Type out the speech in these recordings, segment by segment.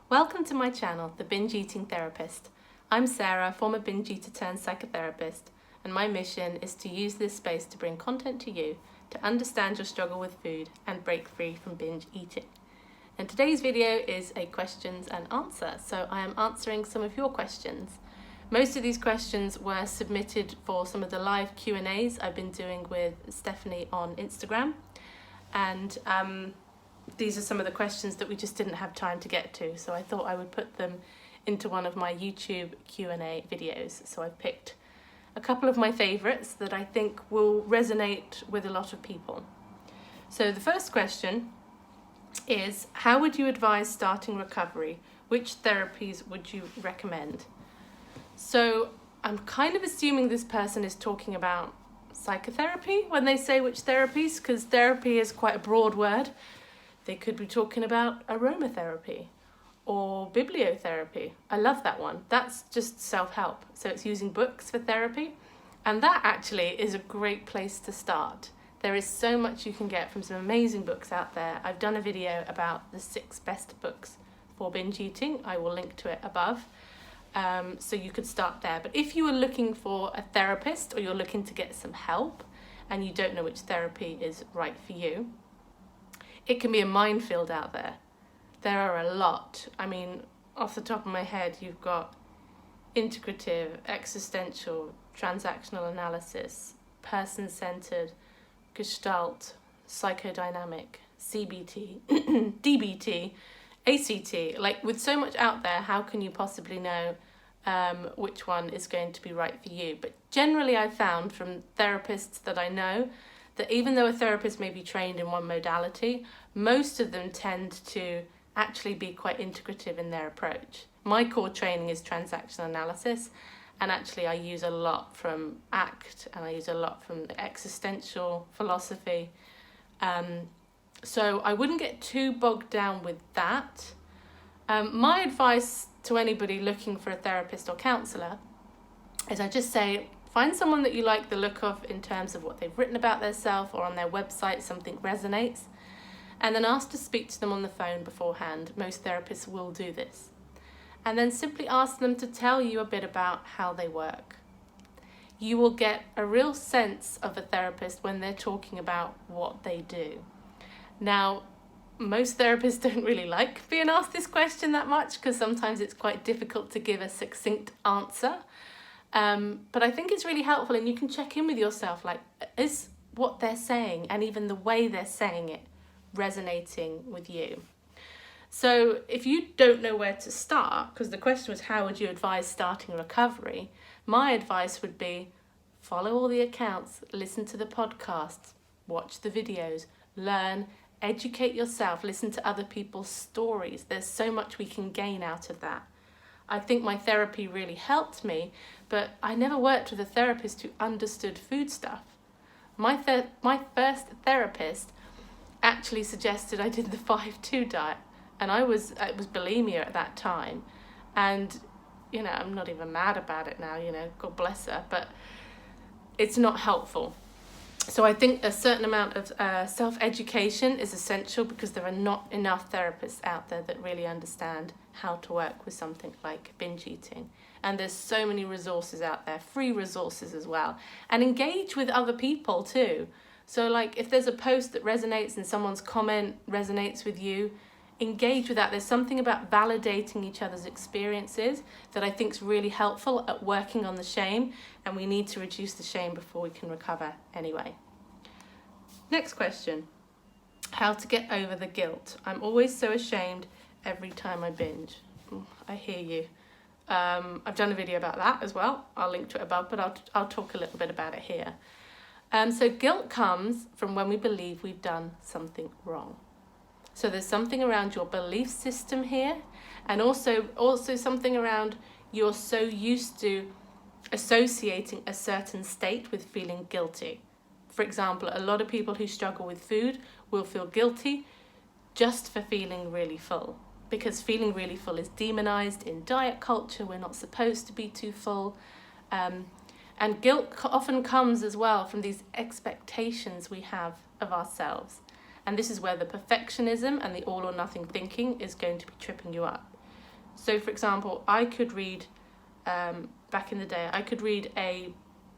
Welcome to my channel, The Binge Eating Therapist. I'm Sarah, former binge eater turned psychotherapist, and my mission is to use this space to bring content to you to understand your struggle with food and break free from binge eating. And today's video is a questions and answer, so I am answering some of your questions. Most of these questions were submitted for some of the live Q&As I've been doing with Stephanie on Instagram, and these are some of the questions that we just didn't have time to get to, so I thought I would put them into one of my YouTube Q&A videos. So I've picked a couple of my favourites that I think will resonate with a lot of people. So the first question is, how would you advise starting recovery? Which therapies would you recommend? So I'm kind of assuming this person is talking about psychotherapy when they say which therapies, because therapy is quite a broad word. They could be talking about aromatherapy or bibliotherapy. I love that one. That's just self-help. So it's using books for therapy. And that actually is a great place to start. There is so much you can get from some amazing books out there. I've done a video about the 6 best books for binge eating. I will link to it above. So you could start there. But if you are looking for a therapist or you're looking to get some help and you don't know which therapy is right for you, it can be a minefield out there. There are a lot. I mean, off the top of my head, you've got integrative, existential, transactional analysis, person-centered, gestalt, psychodynamic, CBT, DBT, ACT. Like, with so much out there, how can you possibly know which one is going to be right for you? But generally, I've found from therapists that I know that even though a therapist may be trained in one modality, most of them tend to actually be quite integrative in their approach. My core training is transactional analysis, and actually I use a lot from ACT and I use a lot from existential philosophy. So I wouldn't get too bogged down with that. My advice to anybody looking for a therapist or counsellor is I just say, find someone that you like the look of in terms of what they've written about themselves or on their website, something resonates, and then ask to speak to them on the phone beforehand. Most therapists will do this. And then simply ask them to tell you a bit about how they work. You will get a real sense of a therapist when they're talking about what they do. Now, most therapists don't really like being asked this question that much because sometimes it's quite difficult to give a succinct answer. But I think it's really helpful, and you can check in with yourself, like, is what they're saying and even the way they're saying it resonating with you? So if you don't know where to start, because the question was how would you advise starting recovery, my advice would be follow all the accounts, listen to the podcasts, watch the videos, learn, educate yourself, listen to other people's stories. There's so much we can gain out of that. I think my therapy really helped me, but I never worked with a therapist who understood food stuff. My first therapist actually suggested I did the 5-2 diet, and it was bulimia at that time. And, I'm not even mad about it now, God bless her, but it's not helpful. So I think a certain amount of self-education is essential because there are not enough therapists out there that really understand how to work with something like binge eating. And there's so many resources out there, free resources as well. And engage with other people too. So like if there's a post that resonates and someone's comment resonates with you, engage with that. There's something about validating each other's experiences that I think is really helpful at working on the shame, and we need to reduce the shame before we can recover anyway. Next question. How to get over the guilt. I'm always so ashamed every time I binge. I hear you. I've done a video about that as well. I'll link to it above, but I'll talk a little bit about it here. So guilt comes from when we believe we've done something wrong. So there's something around your belief system here, and also something around you're so used to associating a certain state with feeling guilty. For example, a lot of people who struggle with food will feel guilty just for feeling really full, because feeling really full is demonized in diet culture. We're not supposed to be too full. And guilt often comes as well from these expectations we have of ourselves. And this is where the perfectionism and the all or nothing thinking is going to be tripping you up. So for example, I could read, back in the day, I could read a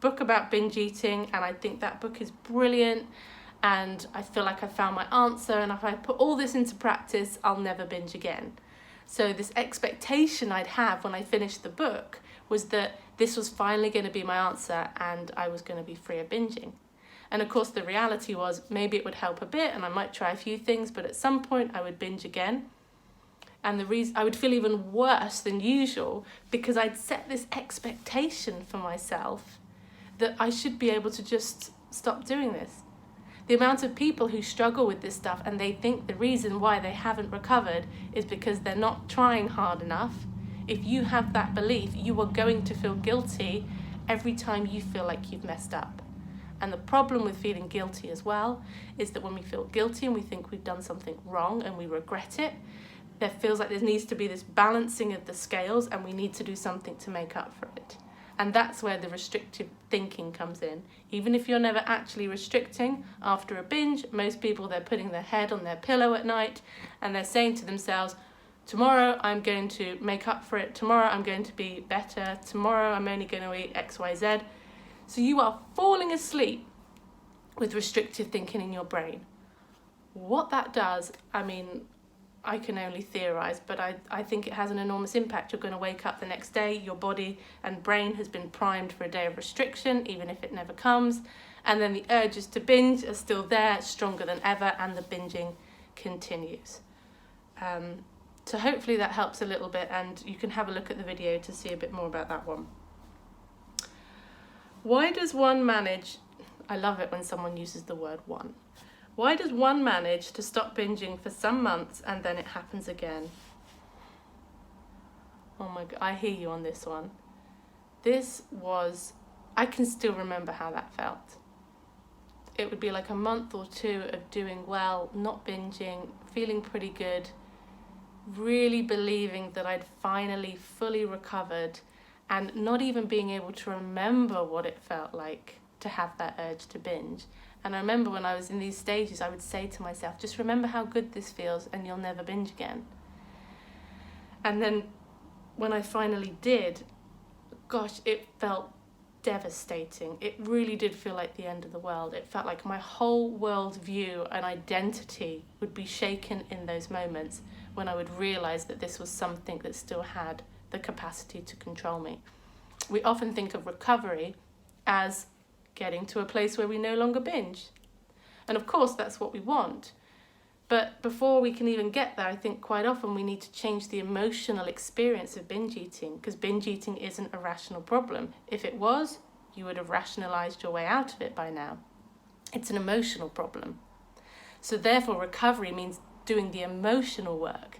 book about binge eating, and I think that book is brilliant, and I feel like I found my answer, and if I put all this into practice, I'll never binge again. So this expectation I'd have when I finished the book was that this was finally going to be my answer and I was going to be free of binging. And of course the reality was maybe it would help a bit and I might try a few things, but at some point I would binge again. And the reason I would feel even worse than usual because I'd set this expectation for myself that I should be able to just stop doing this. The amount of people who struggle with this stuff and they think the reason why they haven't recovered is because they're not trying hard enough. If you have that belief, you are going to feel guilty every time you feel like you've messed up. And the problem with feeling guilty as well is that when we feel guilty and we think we've done something wrong and we regret it, there feels like there needs to be this balancing of the scales and we need to do something to make up for it. And that's where the restrictive thinking comes in. Even if you're never actually restricting, after a binge, most people, they're putting their head on their pillow at night and they're saying to themselves, tomorrow I'm going to make up for it, tomorrow I'm going to be better, tomorrow I'm only going to eat X, Y, Z. So you are falling asleep with restrictive thinking in your brain. What that does, I mean, I can only theorise, but I think it has an enormous impact. You're going to wake up the next day, your body and brain has been primed for a day of restriction, even if it never comes, and then the urges to binge are still there, stronger than ever, and the binging continues. So hopefully that helps a little bit, and you can have a look at the video to see a bit more about that one. Why does one manage, I love it when someone uses the word one. Why does one manage to stop binging for some months and then it happens again? Oh my God, I hear you on this one. I can still remember how that felt. It would be like a month or two of doing well, not binging, feeling pretty good, really believing that I'd finally fully recovered and not even being able to remember what it felt like to have that urge to binge. And I remember when I was in these stages, I would say to myself, just remember how good this feels and you'll never binge again. And then when I finally did, gosh, it felt devastating. It really did feel like the end of the world. It felt like my whole worldview and identity would be shaken in those moments when I would realise that this was something that still had the capacity to control me. We often think of recovery as getting to a place where we no longer binge. And of course, that's what we want. But before we can even get there, I think quite often we need to change the emotional experience of binge eating, because binge eating isn't a rational problem. If it was, you would have rationalised your way out of it by now. It's an emotional problem. So therefore, recovery means doing the emotional work.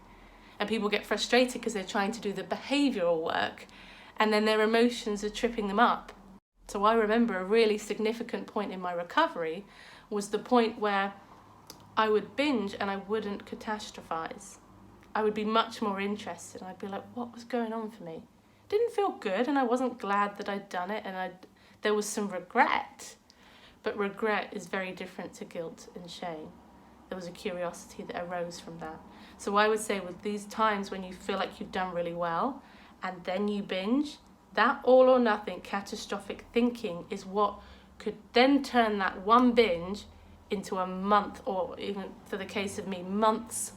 And people get frustrated because they're trying to do the behavioural work, and then their emotions are tripping them up. So I remember a really significant point in my recovery was the point where I would binge and I wouldn't catastrophize. I would be much more interested. I'd be like, what was going on for me? Didn't feel good and I wasn't glad that I'd done it, and there was some regret. But regret is very different to guilt and shame. There was a curiosity that arose from that. So I would say with these times when you feel like you've done really well and then you binge, that all or nothing catastrophic thinking is what could then turn that one binge into a month, or even for the case of me, months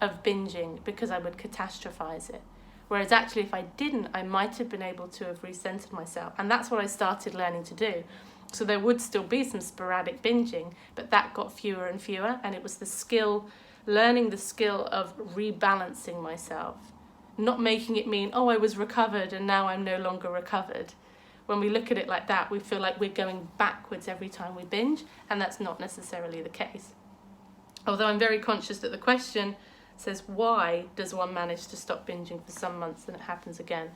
of binging, because I would catastrophize it. Whereas actually if I didn't, I might have been able to have recentered myself. And that's what I started learning to do. So there would still be some sporadic binging, but that got fewer and fewer. And it was the skill, learning the skill of rebalancing myself. Not making it mean, oh, I was recovered and now I'm no longer recovered. When we look at it like that, we feel like we're going backwards every time we binge, and that's not necessarily the case. Although I'm very conscious that the question says, why does one manage to stop binging for some months and it happens again?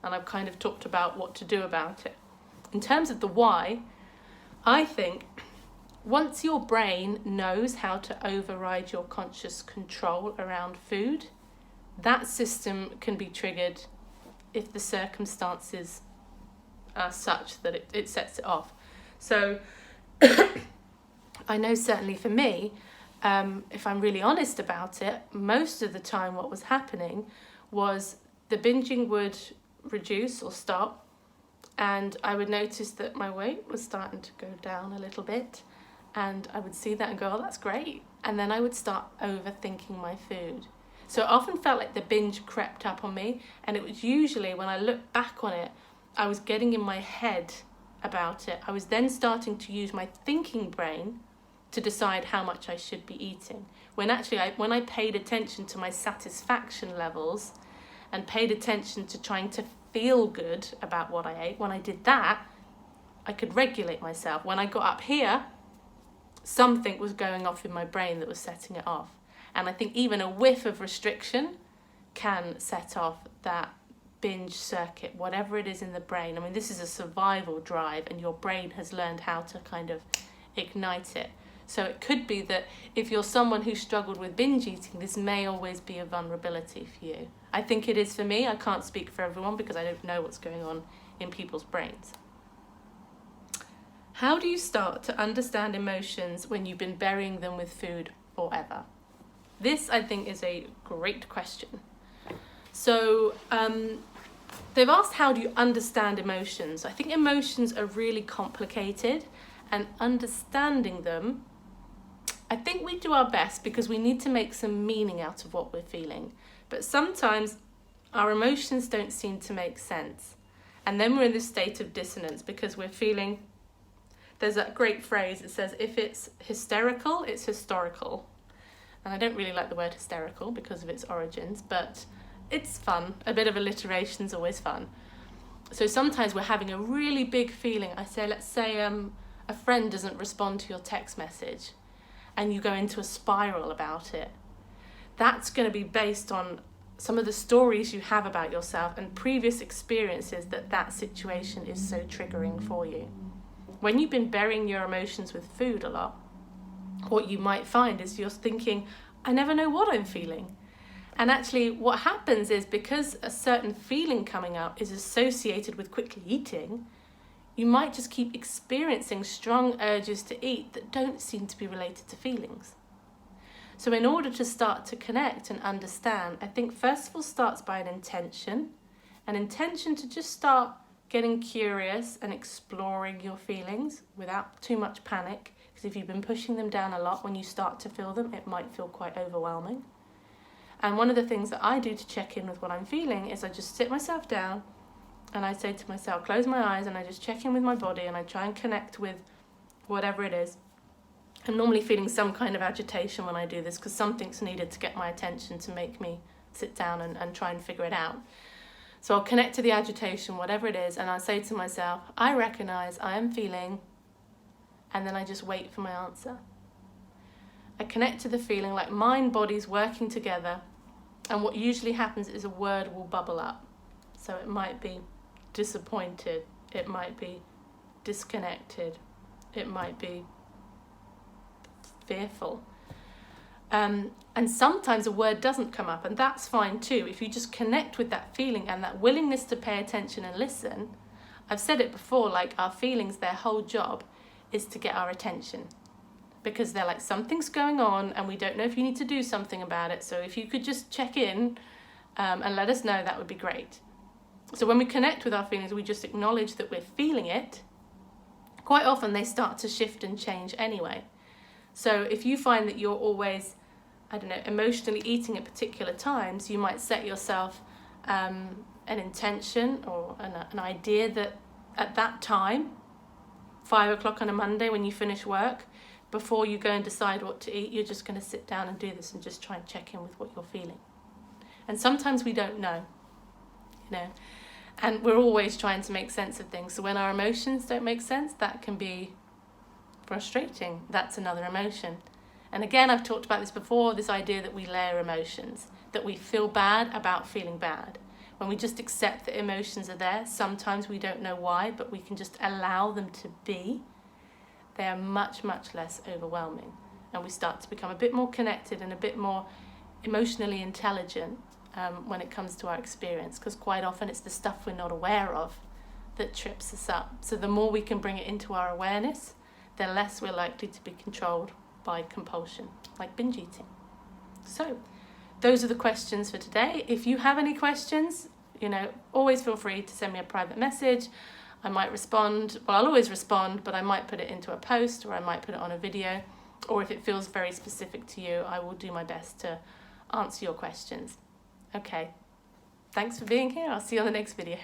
And I've kind of talked about what to do about it. In terms of the why, I think once your brain knows how to override your conscious control around food, that system can be triggered if the circumstances are such that it sets it off. So I know certainly for me, if I'm really honest about it, most of the time what was happening was the binging would reduce or stop, and I would notice that my weight was starting to go down a little bit, and I would see that and go, oh, that's great. And then I would start overthinking my food. So it often felt like the binge crept up on me, and it was usually, when I look back on it, I was getting in my head about it. I was then starting to use my thinking brain to decide how much I should be eating. When actually, when I paid attention to my satisfaction levels and paid attention to trying to feel good about what I ate, when I did that, I could regulate myself. When I got up here, something was going off in my brain that was setting it off. And I think even a whiff of restriction can set off that binge circuit, whatever it is in the brain. I mean, this is a survival drive, and your brain has learned how to kind of ignite it. So it could be that if you're someone who struggled with binge eating, this may always be a vulnerability for you. I think it is for me. I can't speak for everyone because I don't know what's going on in people's brains. How do you start to understand emotions when you've been burying them with food forever? This, I think, is a great question. So they've asked, how do you understand emotions? I think emotions are really complicated, and understanding them, I think we do our best because we need to make some meaning out of what we're feeling. But sometimes our emotions don't seem to make sense. And then we're in this state of dissonance because we're feeling, there's that great phrase, it says, if it's hysterical, it's historical. And I don't really like the word hysterical because of its origins, but it's fun. A bit of alliteration is always fun. So sometimes we're having a really big feeling. Let's say a friend doesn't respond to your text message and you go into a spiral about it. That's going to be based on some of the stories you have about yourself and previous experiences that situation is so triggering for you. When you've been burying your emotions with food a lot, what you might find is you're thinking, I never know what I'm feeling. And actually what happens is, because a certain feeling coming up is associated with quickly eating, you might just keep experiencing strong urges to eat that don't seem to be related to feelings. So in order to start to connect and understand, I think first of all starts by an intention to just start getting curious and exploring your feelings without too much panic. Because if you've been pushing them down a lot, when you start to feel them, it might feel quite overwhelming. And one of the things that I do to check in with what I'm feeling is I just sit myself down and I say to myself, close my eyes, and I just check in with my body and I try and connect with whatever it is. I'm normally feeling some kind of agitation when I do this because something's needed to get my attention to make me sit down and try and figure it out. So I'll connect to the agitation, whatever it is, and I'll say to myself, I recognise I am feeling, and then I just wait for my answer. I connect to the feeling like mind, body's working together, and what usually happens is a word will bubble up. So it might be disappointed, it might be disconnected, it might be fearful. And sometimes a word doesn't come up, and that's fine too. If you just connect with that feeling and that willingness to pay attention and listen, I've said it before, like our feelings, their whole job is to get our attention. Because they're like, something's going on and we don't know if you need to do something about it. So if you could just check in and let us know, that would be great. So when we connect with our feelings, we just acknowledge that we're feeling it. Quite often they start to shift and change anyway. So if you find that you're always, emotionally eating at particular times, you might set yourself an intention or an idea that at that time, 5 o'clock on a Monday when you finish work, before you go and decide what to eat, you're just going to sit down and do this and just try and check in with what you're feeling. And sometimes we don't know, and we're always trying to make sense of things. So when our emotions don't make sense, that can be frustrating. That's another emotion. And again, I've talked about this before, this idea that we layer emotions, that we feel bad about feeling bad. When we just accept that emotions are there, sometimes we don't know why, but we can just allow them to be. They are much, much less overwhelming. And we start to become a bit more connected and a bit more emotionally intelligent when it comes to our experience, because quite often it's the stuff we're not aware of that trips us up. So the more we can bring it into our awareness, the less we're likely to be controlled by compulsion, like binge eating. So those are the questions for today. If you have any questions, You know, always feel free to send me a private message. I might respond. Well, I'll always respond, but I might put it into a post, or I might put it on a video. Or if it feels very specific to you, I will do my best to answer your questions. Okay. Thanks for being here. I'll see you on the next video.